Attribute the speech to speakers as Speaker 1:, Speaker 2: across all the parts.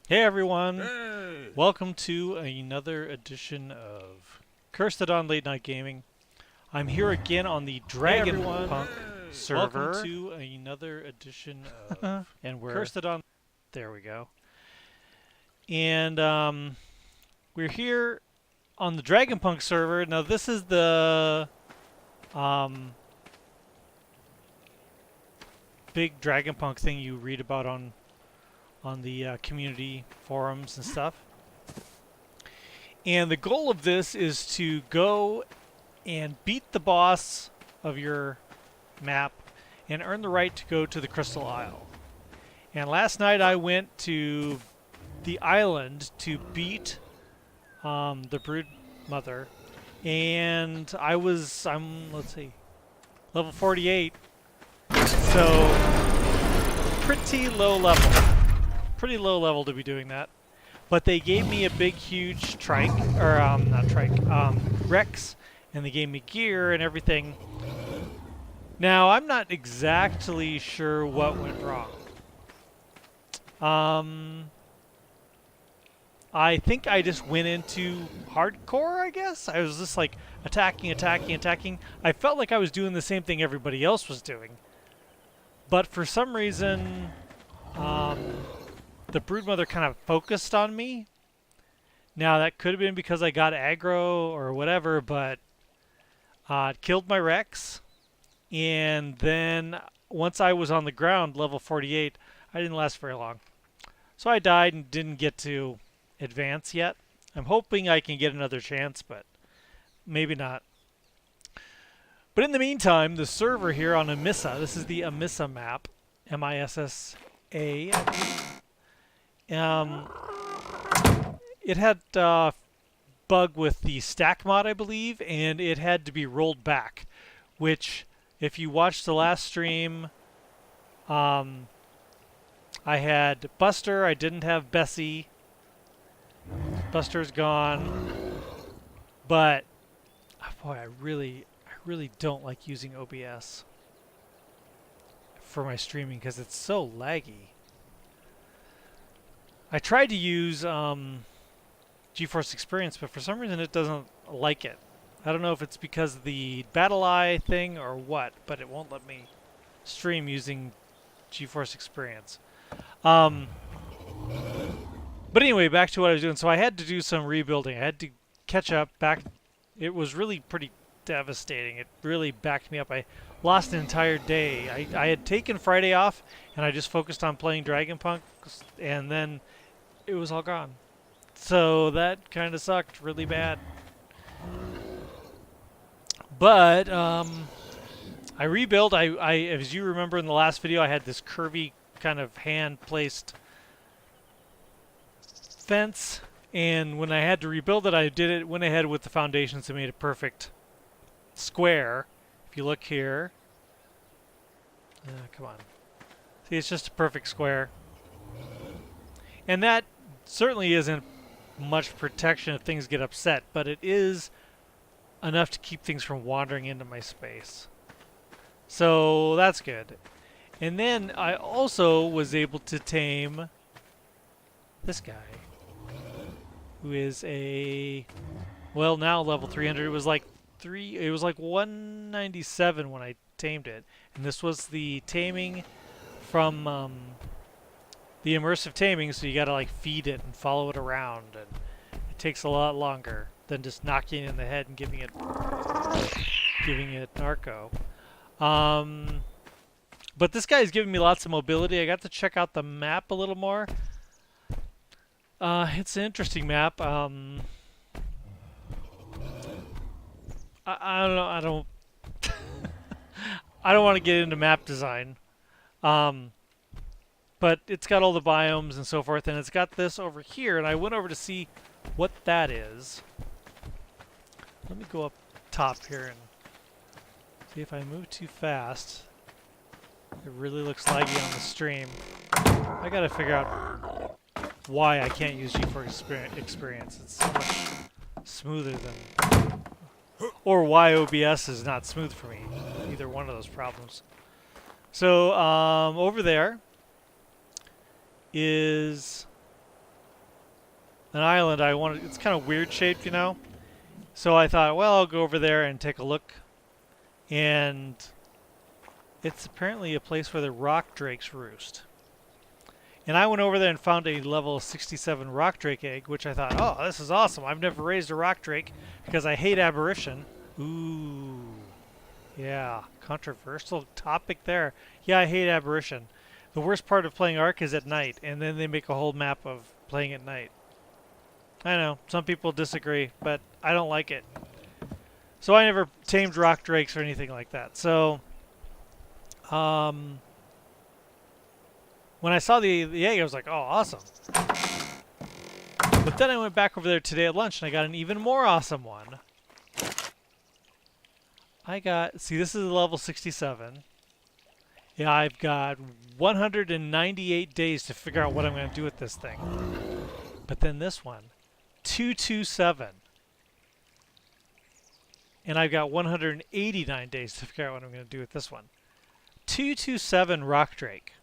Speaker 1: Hey everyone!
Speaker 2: Hey!
Speaker 1: Welcome to another edition of Cursed on Late Night Gaming. I'm here again on the
Speaker 2: Hey everyone!
Speaker 1: DragonPunk
Speaker 2: Hey!
Speaker 1: server. Welcome to another edition of
Speaker 2: And we're
Speaker 1: Cursed on. There we go. And we're here on the DragonPunk server. Now this is the um, big DragonPunk thing you read about on the community forums and stuff. And the goal of this is to go and beat the boss of your map and earn the right to go to the Crystal Isle. And last night I went to the island to beat the Brood Mother, and let's see, level 48, so pretty low level to be doing that. But they gave me a big, huge trike, or not trike, Rex, and they gave me gear and everything. Now, I'm not exactly sure what went wrong. I think I just went into hardcore, I guess? I was just like attacking. I felt like I was doing the same thing everybody else was doing. But for some reason, the Broodmother kind of focused on me. Now, that could have been because I got aggro or whatever, but it killed my Rex. And then once I was on the ground, level 48, I didn't last very long. So I died and didn't get to advance yet. I'm hoping I can get another chance, but maybe not. But in the meantime, the server here on Amissa, this is the Amissa map, M-I-S-S-A, it had bug with the stack mod, I believe, and it had to be rolled back, which, if you watched the last stream, I had Buster, I didn't have Bessie. Buster's gone. But, boy, I really don't like using OBS for my streaming because it's so laggy. I tried to use GeForce Experience, but for some reason it doesn't like it. I don't know if it's because of the Battle Eye thing or what, but it won't let me stream using GeForce Experience. But anyway, back to what I was doing. So I had to do some rebuilding. I had to catch up back. It was really pretty devastating. It really backed me up. I lost an entire day. I had taken Friday off, and I just focused on playing DragonPunk, and then it was all gone. So that kind of sucked really bad. But I rebuilt. As you remember in the last video, I had this curvy kind of hand-placed fence, and when I had to rebuild it, went ahead with the foundations and made a perfect square. If you look here, come on, see, it's just a perfect square, and that certainly isn't much protection if things get upset, but it is enough to keep things from wandering into my space. So that's good. And then I also was able to tame this guy, who is well, now level 300. It was like 197 when I tamed it. And this was the taming from the immersive taming, so you gotta like feed it and follow it around, and it takes a lot longer than just knocking it in the head and giving it narco. But this guy's giving me lots of mobility. I got to check out the map a little more. It's an interesting map. I don't know. I don't. I don't want to get into map design. But it's got all the biomes and so forth, and it's got this over here. And I went over to see what that is. Let me go up top here and see if I move too fast. It really looks laggy on the stream. I gotta figure out why I can't use GeForce Experience. It's so much smoother than... Or why OBS is not smooth for me. Either one of those problems. So, over there is an island. It's kind of weird shaped, you know. So I thought, well, I'll go over there and take a look. And it's apparently a place where the rock drakes roost. And I went over there and found a level 67 rock drake egg, which I thought, oh, this is awesome. I've never raised a rock drake because I hate aberration. Ooh. Yeah, controversial topic there. Yeah, I hate aberration. The worst part of playing ARK is at night, and then they make a whole map of playing at night. I know, some people disagree, but I don't like it. So I never tamed rock drakes or anything like that. So, when I saw the egg, I was like, oh, awesome. But then I went back over there today at lunch, and I got an even more awesome one. See, this is level 67. Yeah, I've got 198 days to figure out what I'm going to do with this thing. But then this one, 227. And I've got 189 days to figure out what I'm going to do with this one. 227 rock drake.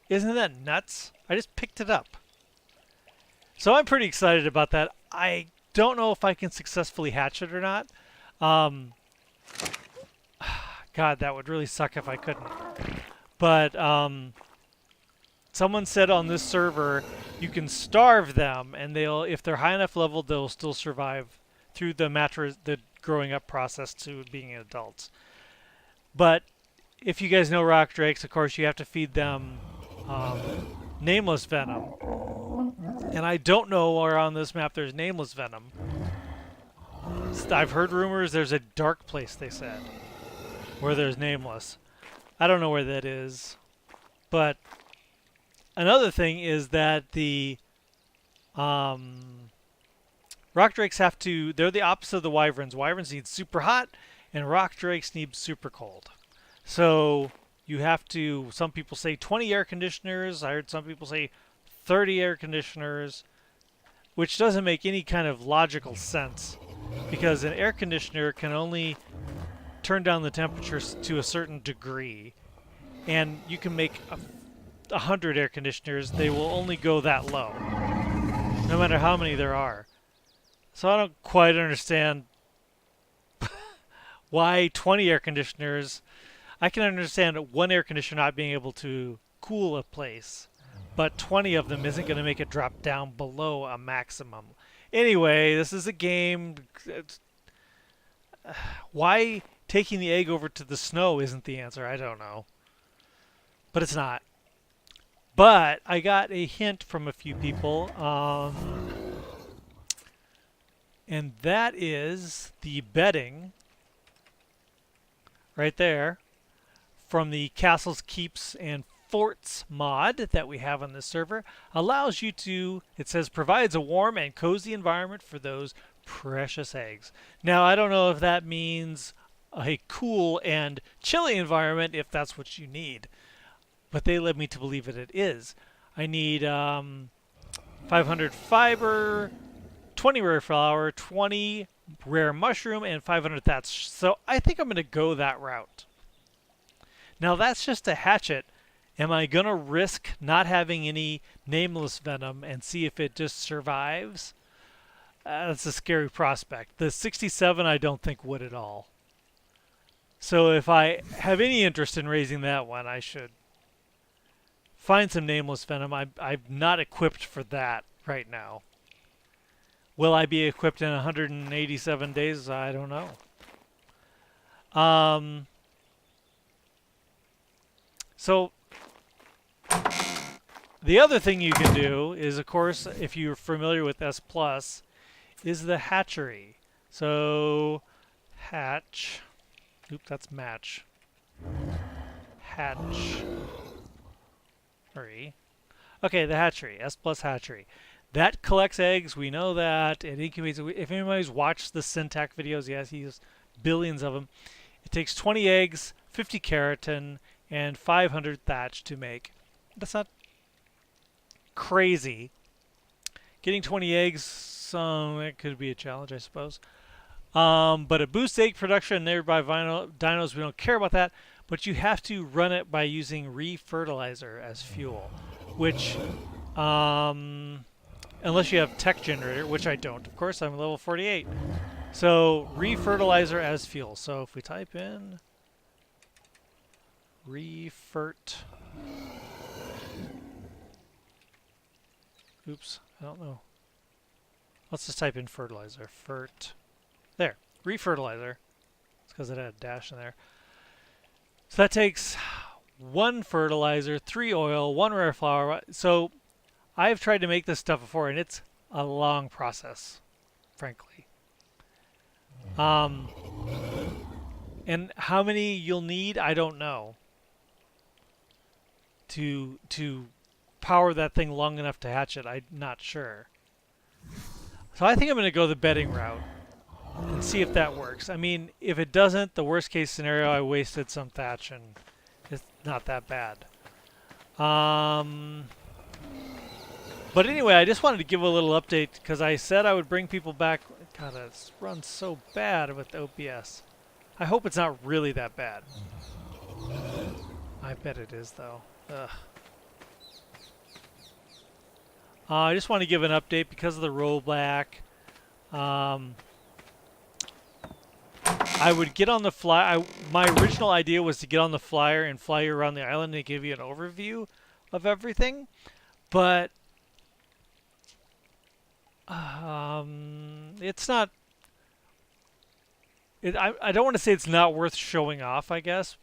Speaker 1: Isn't that nuts? I just picked it up. So I'm pretty excited about that. I don't know if I can successfully hatch it or not. God, that would really suck if I couldn't. But someone said on this server you can starve them, and if they're high enough level, they'll still survive through the growing up process to being adults. But if you guys know rock drakes, of course, you have to feed them nameless venom. And I don't know where on this map there's nameless venom. I've heard rumors there's a dark place, they said, where there's nameless. I don't know where that is. But another thing is that the rock drakes they're the opposite of the wyverns. Wyverns need super hot, and rock drakes need super cold. So you have to, some people say 20 air conditioners. I heard some people say 30 air conditioners, which doesn't make any kind of logical sense, because an air conditioner can only turn down the temperatures to a certain degree, and you can make 100 air conditioners. They will only go that low, no matter how many there are. So I don't quite understand why 20 air conditioners. I can understand one air conditioner not being able to cool a place, but 20 of them isn't going to make it drop down below a maximum. Anyway, this is a game. Why taking the egg over to the snow isn't the answer, I don't know. But it's not. But I got a hint from a few people, and that is the bedding right there from the Castles, Keeps, and Forts mod that we have on this server. Allows you to, it says, provides a warm and cozy environment for those precious eggs. Now, I don't know if that means a cool and chilly environment, if that's what you need, but they led me to believe that it is. I need 500 fiber, 20 rare flour, 20 rare mushroom, and 500 thatch. So I think I'm going to go that route. Now that's just a hatchet. Am I going to risk not having any nameless venom and see if it just survives? That's a scary prospect. The 67 I don't think would at all. So if I have any interest in raising that one, I should find some nameless venom. I'm not equipped for that right now. Will I be equipped in 187 days? I don't know. So the other thing you can do is, of course, if you're familiar with S+, is the hatchery. So hatch. Oop, that's match. Hatch. Okay, the hatchery. S+ hatchery. That collects eggs. We know that. It incubates. If anybody's watched the Syntac videos, yes, he has billions of them. It takes 20 eggs, 50 keratin, and 500 thatch to make. That's not crazy. Getting 20 eggs, it could be a challenge, I suppose. But it boosts egg production and nearby dinos. We don't care about that. But you have to run it by using refertilizer as fuel, which unless you have tech generator, which I don't. Of course, I'm level 48. So refertilizer as fuel. So if we type in refert, oops, I don't know. Let's just type in fertilizer. There, refertilizer. It's because it had a dash in there. So that takes 1 fertilizer, 3 oil, 1 rare flour. So I've tried to make this stuff before, and it's a long process, frankly. And how many you'll need, I don't know. To power that thing long enough to hatch it, I'm not sure. So I think I'm going to go the bedding route and see if that works. I mean, if it doesn't, the worst case scenario, I wasted some thatch and it's not that bad. But anyway, I just wanted to give a little update because I said I would bring people back. God, it runs so bad with OPS. I hope it's not really that bad. I bet it is, though. Ugh. I just want to give an update because of the rollback. I would get on the fly. My original idea was to get on the flyer and fly you around the island and give you an overview of everything. But it's not. I don't want to say it's not worth showing off. I guess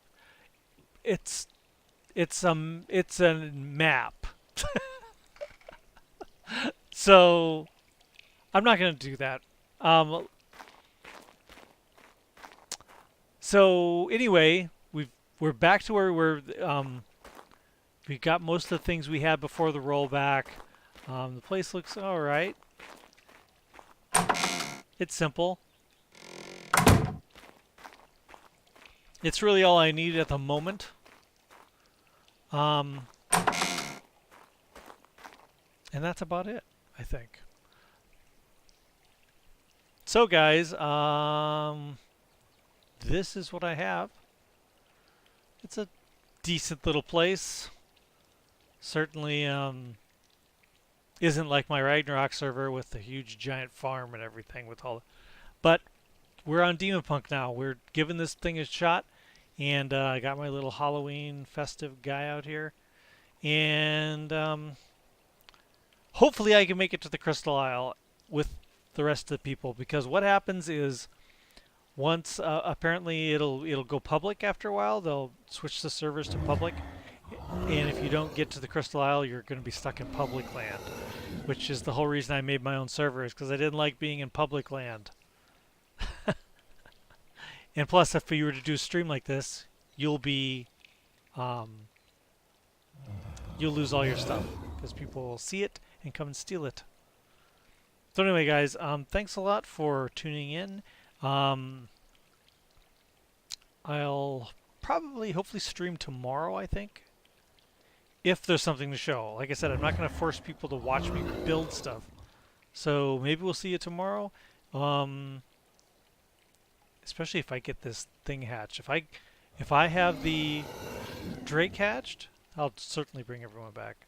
Speaker 1: it's a map. So I'm not going to do that. So anyway, we're back to where we were. We got most of the things we had before the rollback. The place looks all right. It's simple. It's really all I need at the moment. And that's about it, I think. So guys, this is what I have. It's a decent little place. Certainly isn't like my Ragnarok server with the huge giant farm and everything with all. But we're on DragonPunk now. We're giving this thing a shot, and I got my little Halloween festive guy out here, and hopefully I can make it to the Crystal Isle with the rest of the people, because what happens is once apparently it'll go public after a while. They'll switch the servers to public, and if you don't get to the Crystal Isle, you're going to be stuck in public land, which is the whole reason I made my own server, is because I didn't like being in public land. And plus, if you were to do a stream like this, you'll be you'll lose all your stuff because people will see it and come and steal it. So anyway, guys, thanks a lot for tuning in. I'll probably, hopefully, stream tomorrow, I think, if there's something to show. Like I said, I'm not going to force people to watch me build stuff. So maybe we'll see you tomorrow. Especially if I get this thing hatched. If I have the Drake hatched, I'll certainly bring everyone back.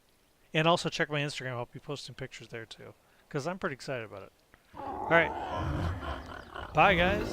Speaker 1: And also check my Instagram. I'll be posting pictures there too, because I'm pretty excited about it. All right. Bye, guys.